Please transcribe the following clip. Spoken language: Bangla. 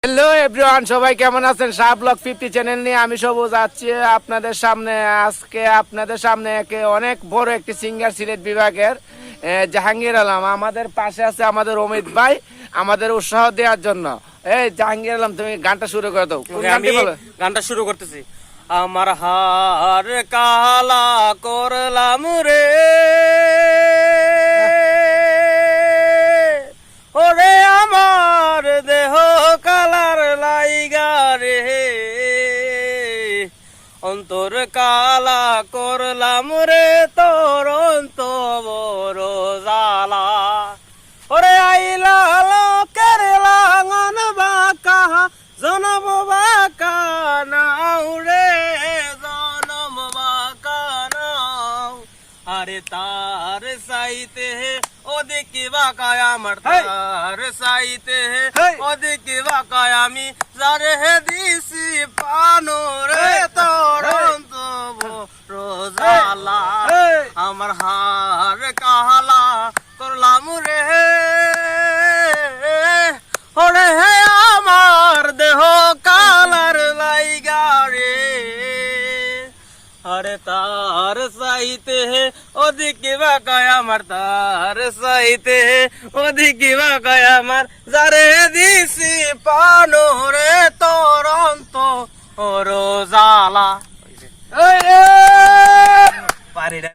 হ্যালো এভরিওয়ান, সবাই কেমন আছেন? শাহ ব্লগ 50 চ্যানেল নিয়ে আমি সবুজ আছি আপনাদের সামনে। আজকে আপনাদের সামনে অনেক বড় একটি সিঙ্গার সিলেট বিভাগের জাহাঙ্গীর আলম আমাদের পাশে আছে। আমাদের অমিত ভাই আমাদের উৎসাহ দেওয়ার জন্য। এই জাহাঙ্গীর আলম, তুমি গানটা শুরু করে দাও। কোন গানটি বলো? গানটা শুরু করতেছি। আমার হার কালা করলাম রে, ওরে আমার দেহ কালার লাইগা রে, অন্তর কালা করলাম রে, তোর অন্ত বড় জালা। ওরে আইলা লোকের লাঙন বাঁকা, জনম বাঁকা নাও রে, জনম বাঁকা নাও। আরে তার সাইতে ওদিকে বাঁকায় আমার, তার সাইতে ওদিকে বাঁকায় আমি, যারে দিছি পানো রে, তোর অন্ত বড় জালা। আমার হার কালা করলাম রে, ওরে আমার দেহ কালার লাইগা রে। আরে তার সাইতে ওদিকে বাঁকায় আমার, তার সাইতে ওদিকে বাঁকায় আমার, যারে দিছি পানো রে,